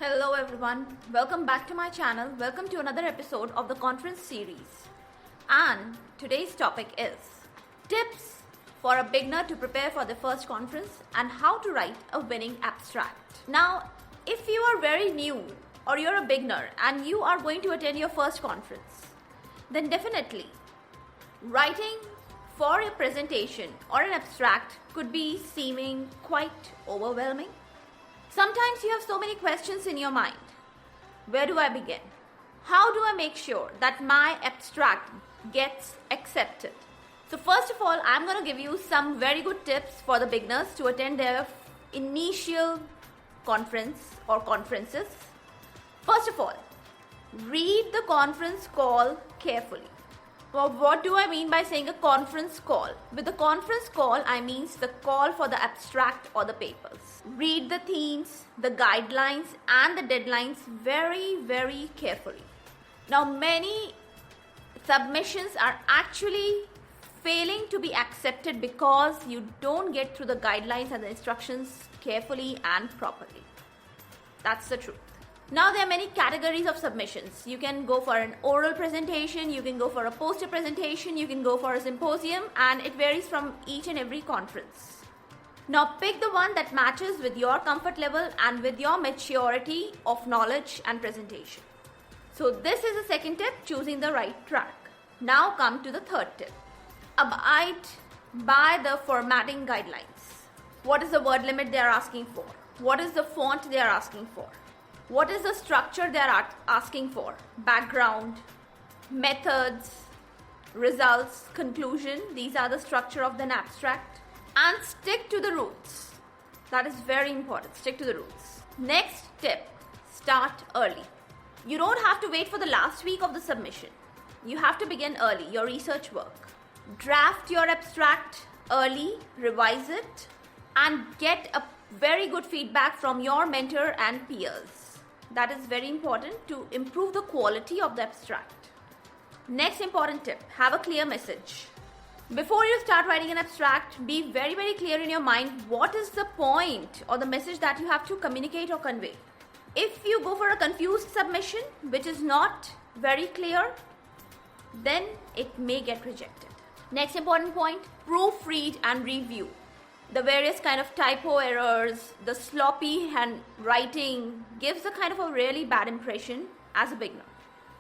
Hello everyone, welcome back to my channel. Welcome to another episode of the conference series. And today's topic is tips for a beginner to prepare for the first conference and how to write a winning abstract. Now, if you are very new or you're a beginner and you are going to attend your first conference, then definitely writing for a presentation or an abstract could be seeming quite overwhelming. Sometimes you have so many questions in your mind. Where do I begin? How do I make sure that my abstract gets accepted? So first of all, I'm going to give you some very good tips for the beginners to attend their initial conference or conferences. First of all, read the conference call carefully. Well, what do I mean by saying a conference call? With the conference call, I mean the call for the abstract or the papers. Read the themes, the guidelines and the deadlines very carefully. Now, many submissions are actually failing to be accepted because you don't get through the guidelines and the instructions carefully and properly. That's the truth. Now, there are many categories of submissions. You can go for an oral presentation, you can go for a poster presentation, you can go for a symposium, and it varies from each and every conference. Now, pick the one that matches with your comfort level and with your maturity of knowledge and presentation. So this is the second tip, choosing the right track. Now come to the third tip. Abide by the formatting guidelines. What is the word limit they are asking for? What is the font they are asking for? What is the structure they are asking for? Background, methods, results, conclusion. These are the structure of an abstract. And stick to the rules. That is very important. Stick to the rules. Next tip, start early. You don't have to wait for the last week of the submission. You have to begin early, your research work. Draft your abstract early, revise it, and get a very good feedback from your mentor and peers. That is very important to improve the quality of the abstract. Next important tip, have a clear message. Before you start writing an abstract, be very clear in your mind what is the point or the message that you have to communicate or convey. If you go for a confused submission which is not very clear, then it may get rejected. Next important point, proofread and review. The various kind of typo errors, the sloppy handwriting gives a kind of a really bad impression as a beginner.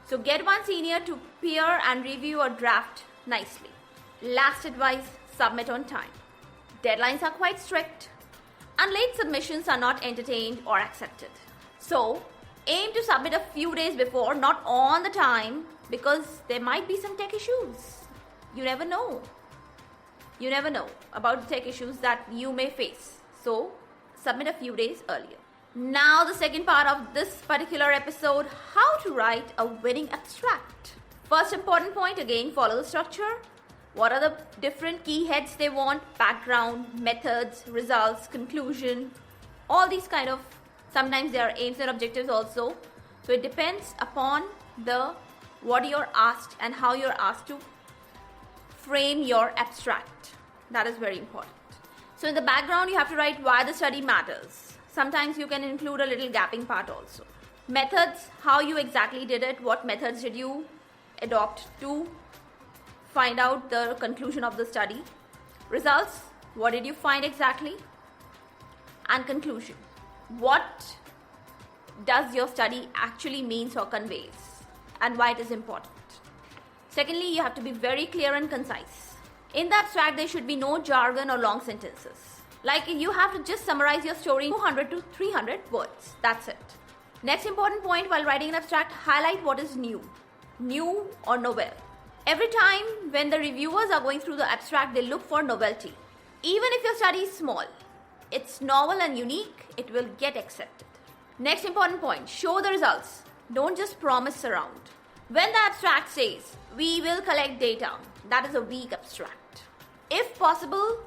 So get one senior to peer and review or draft nicely. Last advice, submit on time. Deadlines are quite strict and late submissions are not entertained or accepted. So aim to submit a few days before, not on the time, because there might be some tech issues. You never know. You never know about the tech issues that you may face. So submit a few days earlier. Now the second part of this particular episode, how to write a winning abstract. First important point, again, follow the structure. What are the different key heads they want? Background, methods, results, conclusion. All these kind of, sometimes there are aims and objectives also. So it depends upon what you're asked and how you're asked to frame your abstract. That is very important. So in the background, you have to write why the study matters. Sometimes you can include a little gapping part also. Methods, how you exactly did it, what methods did you adopt to find out the conclusion of the study. Results, what did you find exactly? And conclusion, what does your study actually means or conveys and why it is important. Secondly, you have to be very clear and concise. In the abstract, there should be no jargon or long sentences. Like, you have to just summarize your story in 200 to 300 words. That's it. Next important point while writing an abstract, highlight what is new or novel. Every time when the reviewers are going through the abstract, they look for novelty. Even if your study is small, it's novel and unique, it will get accepted. Next important point, show the results. Don't just promise around. When the abstract says, we will collect data, that is a weak abstract. If possible,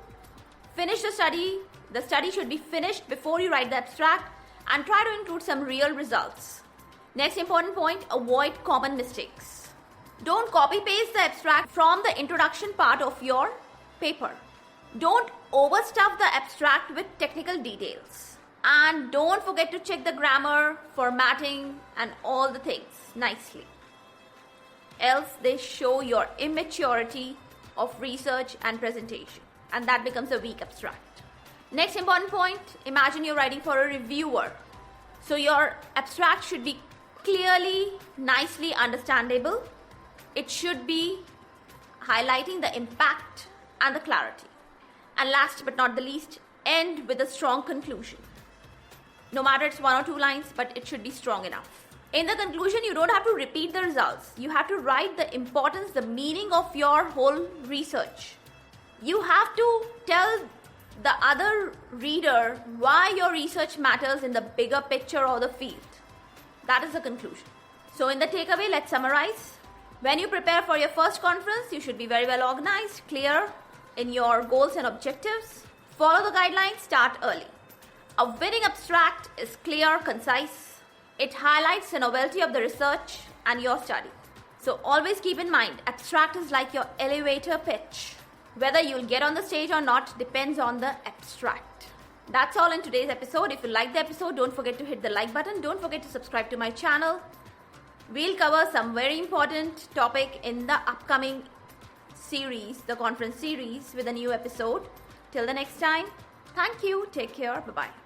finish the study. The study should be finished before you write the abstract and try to include some real results. Next important point, avoid common mistakes. Don't copy paste the abstract from the introduction part of your paper. Don't overstuff the abstract with technical details. And don't forget to check the grammar, formatting, and all the things nicely. Else they show your immaturity of research and presentation, and that becomes a weak abstract. Next important point, imagine you're writing for a reviewer. So your abstract should be clearly, nicely understandable. It should be highlighting the impact and the clarity. And last but not the least, end with a strong conclusion. No matter it's 1 or 2 lines, but it should be strong enough. In the conclusion, you don't have to repeat the results. You have to write the importance, the meaning of your whole research. You have to tell the other reader why your research matters in the bigger picture of the field. That is the conclusion. So in the takeaway, let's summarize. When you prepare for your first conference, you should be very well organized, clear in your goals and objectives. Follow the guidelines, start early. A winning abstract is clear, concise. It highlights the novelty of the research and your study. So always keep in mind, abstract is like your elevator pitch. Whether you'll get on the stage or not depends on the abstract. That's all in today's episode. If you like the episode, don't forget to hit the like button. Don't forget to subscribe to my channel. We'll cover some very important topic in the upcoming series, the conference series, with a new episode. Till the next time, thank you. Take care. Bye-bye.